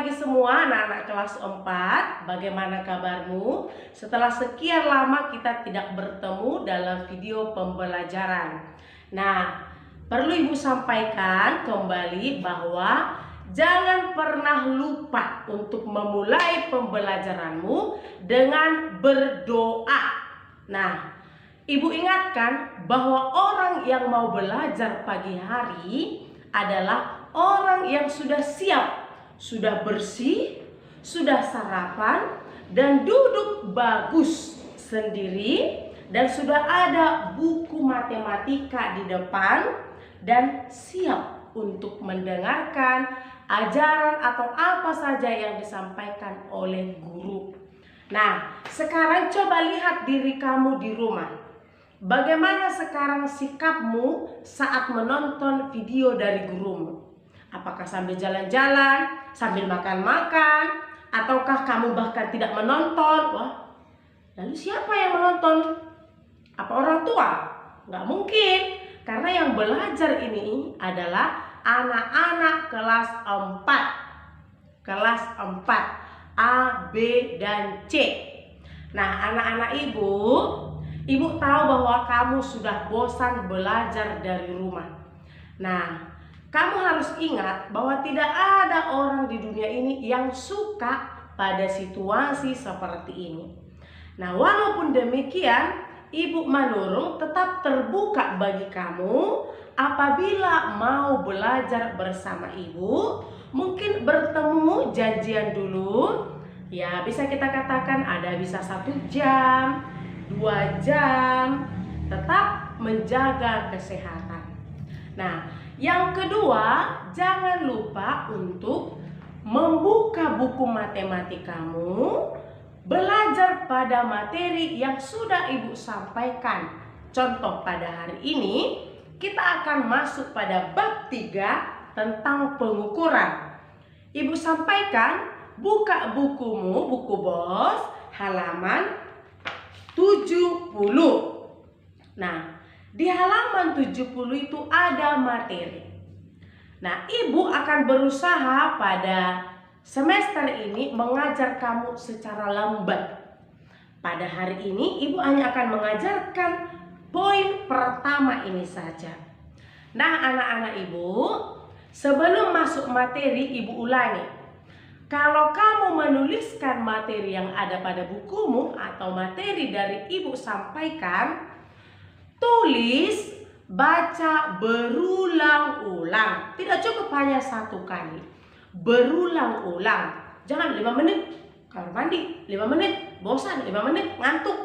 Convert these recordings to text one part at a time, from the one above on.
pagi semua anak-anak kelas 4. Bagaimana kabarmu? Setelah sekian lama kita tidak bertemu dalam video pembelajaran. Nah, perlu Ibu sampaikan kembali bahwa jangan pernah lupa untuk memulai pembelajaranmu dengan berdoa. Nah, Ibu ingatkan bahwa orang yang mau belajar pagi hari adalah orang yang sudah siap, sudah bersih, sudah sarapan, dan duduk bagus sendiri, dan sudah ada buku matematika di depan, dan siap untuk mendengarkan ajaran atau apa saja yang disampaikan oleh guru. Nah, sekarang coba lihat diri kamu di rumah. Bagaimana sekarang sikapmu saat menonton video dari gurumu? Apakah sambil jalan-jalan, sambil makan-makan, ataukah kamu bahkan tidak menonton? Wah, lalu siapa yang menonton? Apa orang tua? Nggak mungkin, karena yang belajar ini adalah anak-anak kelas 4. Kelas 4, A, B, dan C. Nah, anak-anak Ibu tahu bahwa kamu sudah bosan belajar dari rumah. Nah, kamu harus ingat bahwa tidak ada orang di dunia ini yang suka pada situasi seperti ini. Nah, walaupun demikian, Ibu Manurung tetap terbuka bagi kamu apabila mau belajar bersama Ibu. Mungkin bertemu janjian dulu. Ya, bisa kita katakan ada bisa 1 jam, 2 jam, tetap menjaga kesehatan. Nah, yang kedua, jangan lupa untuk membuka buku matematikamu, belajar pada materi yang sudah Ibu sampaikan. Contoh pada hari ini, kita akan masuk pada bab 3 tentang pengukuran. Ibu sampaikan, buka bukumu, buku BOS, halaman 70. Nah, di halaman 70 itu ada materi. Nah, Ibu akan berusaha pada semester ini mengajar kamu secara lambat. Pada hari ini Ibu hanya akan mengajarkan poin pertama ini saja. Nah, anak-anak Ibu, sebelum masuk materi Ibu ulangi. Kalau kamu menuliskan materi yang ada pada bukumu atau materi dari Ibu sampaikan, tulis, baca berulang-ulang. Tidak cukup hanya 1 kali. Berulang-ulang. Jangan 5 menit kamar mandi, 5 menit bosan, 5 menit ngantuk.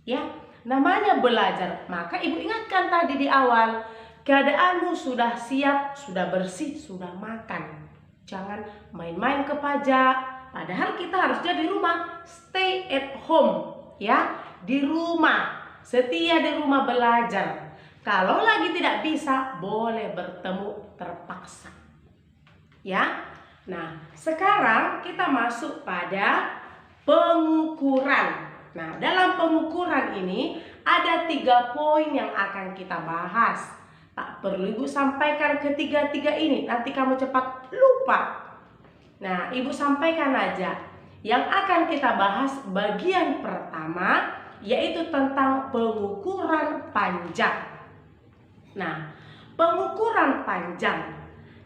Ya, namanya belajar. Maka Ibu ingatkan tadi di awal, keadaanmu sudah siap, sudah bersih, sudah makan. Jangan main-main ke pajak. Padahal kita harusnya di rumah, stay at home, ya, di rumah, setia di rumah belajar. Kalau lagi tidak bisa, boleh bertemu terpaksa, ya. Nah, sekarang kita masuk pada pengukuran. Nah, dalam pengukuran ini ada 3 poin yang akan kita bahas. Tak perlu Ibu sampaikan ketiga-tiga ini, nanti kamu cepat lupa. Nah, Ibu sampaikan aja. Yang akan kita bahas bagian pertama, yaitu tentang pengukuran panjang. Nah, pengukuran panjang,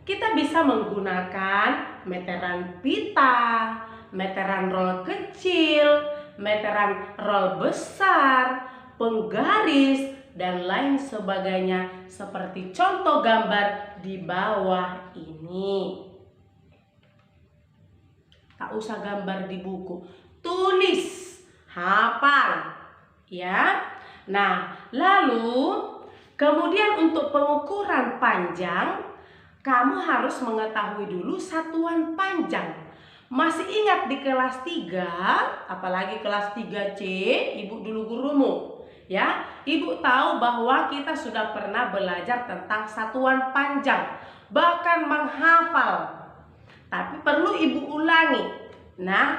kita bisa menggunakan meteran pita, meteran roll kecil, meteran roll besar, penggaris, dan lain sebagainya seperti contoh gambar di bawah ini. Tak usah gambar di buku, tulis, hafal, ya. Nah, lalu kemudian untuk pengukuran panjang, kamu harus mengetahui dulu satuan panjang. Masih ingat di kelas 3, apalagi kelas 3C, Ibu dulu gurumu. Ya, Ibu tahu bahwa kita sudah pernah belajar tentang satuan panjang, bahkan menghafal. Tapi perlu Ibu ulangi. Nah,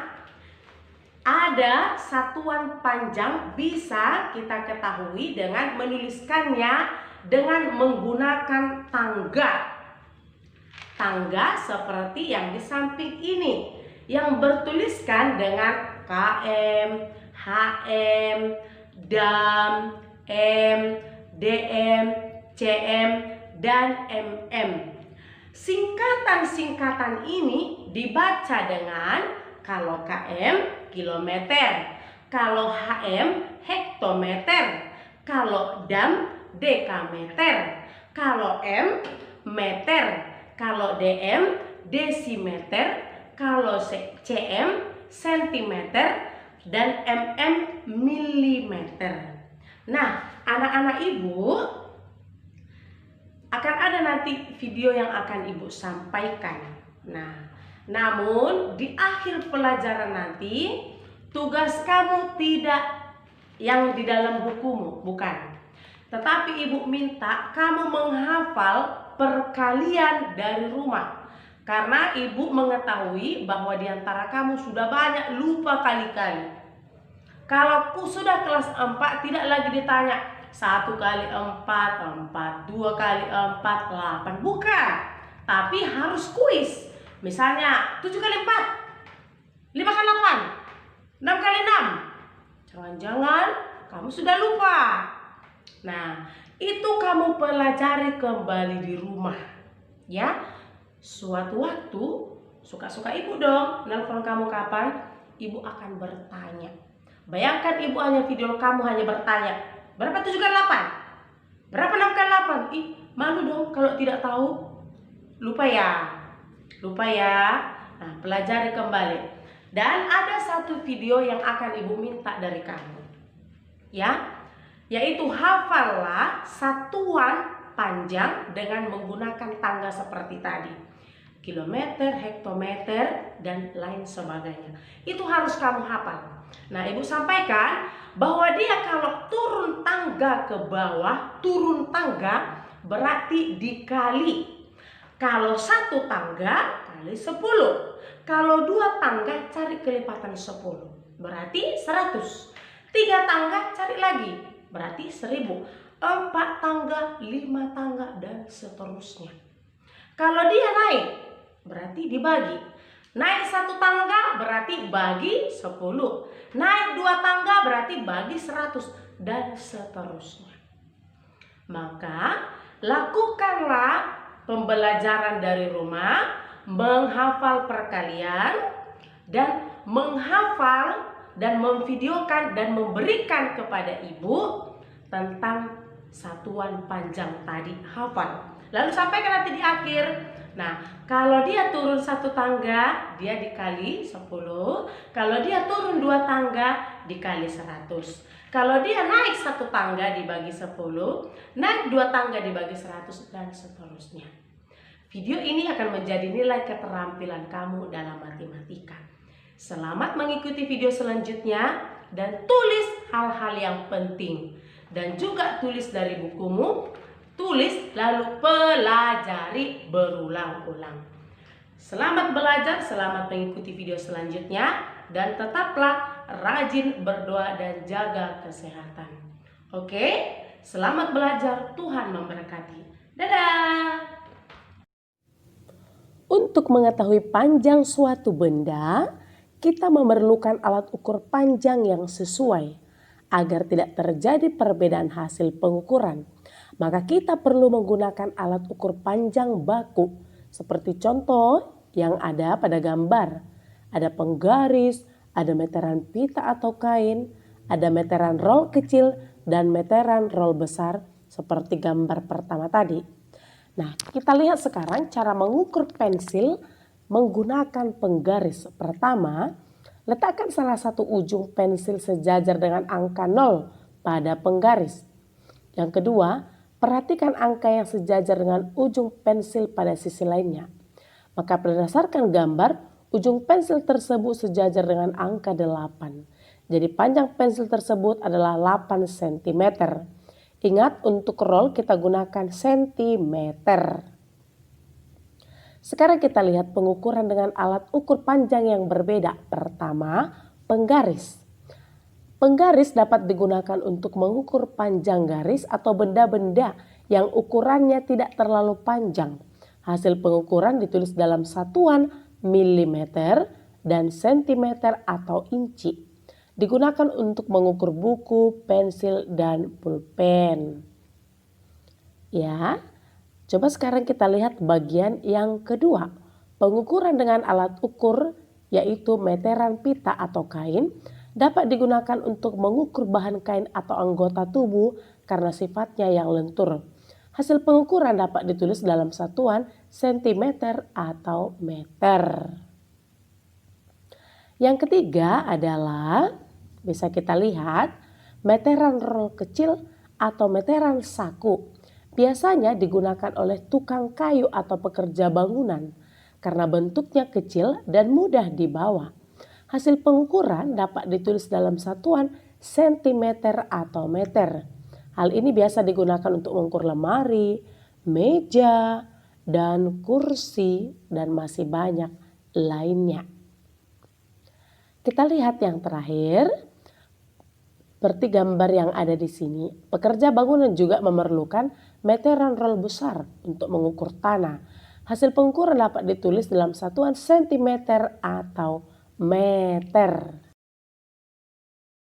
ada satuan panjang bisa kita ketahui dengan menuliskannya dengan menggunakan tangga. tangga seperti yang di samping ini, yang bertuliskan dengan KM, HM, DAM, M, DM, CM, dan MM. Singkatan-singkatan ini dibaca dengan kalau KM kilometer, kalau HM hektometer, kalau DAM dekameter, kalau M meter, kalau DM desimeter, kalau CM sentimeter, dan MM milimeter. Nah, anak-anak ibu, akan ada nanti video yang akan ibu sampaikan. Nah, namun di akhir pelajaran nanti tugas kamu tidak yang di dalam bukumu, bukan. Tetapi ibu minta kamu menghafal perkalian dari rumah. Karena ibu mengetahui bahwa di antara kamu sudah banyak lupa kali-kali. Kalau sudah kelas 4 tidak lagi ditanya 1 kali 4, 4, 2 kali 4, 8. Bukan. Tapi harus kuis. Misalnya 7 kali 4, 5 kali 8, 6 kali 6. Jangan-jangan kamu sudah lupa. Nah, itu kamu pelajari kembali di rumah. Ya, suatu waktu, suka-suka ibu dong, nelpon kamu kapan? Ibu akan bertanya. Bayangkan ibu hanya video kamu hanya bertanya, berapa 7 kali 8? Berapa 6 kali 8? Ih, malu dong kalau tidak tahu. Lupa ya? Lupa ya? Nah, pelajari kembali. Dan ada satu video yang akan ibu minta dari kamu. Ya, yaitu hafallah satuan panjang dengan menggunakan tangga seperti tadi. Kilometer, hektometer, dan lain sebagainya. Itu harus kamu hafal. Nah, ibu sampaikan bahwa dia kalau turun tangga ke bawah, turun tangga berarti dikali. Kalau 1 tangga kali 10. Kalau 2 tangga cari kelipatan 10. Berarti 100. 3 tangga cari lagi. Berarti 1000. 4 tangga, 5 tangga, dan seterusnya. Kalau dia naik, berarti dibagi. Naik 1 tangga berarti bagi 10. Naik 2 tangga berarti bagi 100. Dan seterusnya. Maka lakukanlah pembelajaran dari rumah, menghafal perkalian, dan menghafal dan memvideokan dan memberikan kepada ibu tentang satuan panjang tadi. Hafal. Lalu sampaikan nanti di akhir. Nah, kalau dia turun 1 tangga, dia dikali 10. Kalau dia turun 2 tangga, dikali 100. Kalau dia naik 1 tangga dibagi 10, naik 2 tangga dibagi 100, dan seterusnya. Video ini akan menjadi nilai keterampilan kamu dalam matematika. Selamat mengikuti video selanjutnya dan tulis hal-hal yang penting. Dan juga tulis dari bukumu, tulis lalu pelajari berulang-ulang. Selamat belajar, selamat mengikuti video selanjutnya, dan tetaplah rajin berdoa dan jaga kesehatan. Oke, selamat belajar, Tuhan memberkati. Dadah! Untuk mengetahui panjang suatu benda, kita memerlukan alat ukur panjang yang sesuai. Agar tidak terjadi perbedaan hasil pengukuran, maka kita perlu menggunakan alat ukur panjang baku. Seperti contoh yang ada pada gambar. Ada penggaris, ada meteran pita atau kain, ada meteran roll kecil, dan meteran roll besar seperti gambar pertama tadi. Nah, kita lihat sekarang cara mengukur pensil menggunakan penggaris. Pertama, letakkan salah satu ujung pensil sejajar dengan angka 0 pada penggaris. Yang kedua, perhatikan angka yang sejajar dengan ujung pensil pada sisi lainnya. Maka berdasarkan gambar, ujung pensil tersebut sejajar dengan angka 8. Jadi panjang pensil tersebut adalah 8 cm. Ingat, untuk roll kita gunakan sentimeter. Sekarang kita lihat pengukuran dengan alat ukur panjang yang berbeda. Pertama, penggaris. Penggaris dapat digunakan untuk mengukur panjang garis atau benda-benda yang ukurannya tidak terlalu panjang. Hasil pengukuran ditulis dalam satuan milimeter dan sentimeter atau inci. Digunakan untuk mengukur buku, pensil, dan pulpen. Ya, coba sekarang kita lihat bagian yang kedua. Pengukuran dengan alat ukur yaitu meteran pita atau kain dapat digunakan untuk mengukur bahan kain atau anggota tubuh karena sifatnya yang lentur. Hasil pengukuran dapat ditulis dalam satuan sentimeter atau meter. Yang ketiga adalah bisa kita lihat meteran roll kecil atau meteran saku. Biasanya digunakan oleh tukang kayu atau pekerja bangunan karena bentuknya kecil dan mudah dibawa. Hasil pengukuran dapat ditulis dalam satuan sentimeter atau meter. Hal ini biasa digunakan untuk mengukur lemari, meja, dan kursi, dan masih banyak lainnya. Kita lihat yang terakhir. Seperti gambar yang ada di sini, pekerja bangunan juga memerlukan meteran roll besar untuk mengukur tanah. Hasil pengukuran dapat ditulis dalam satuan sentimeter atau meter.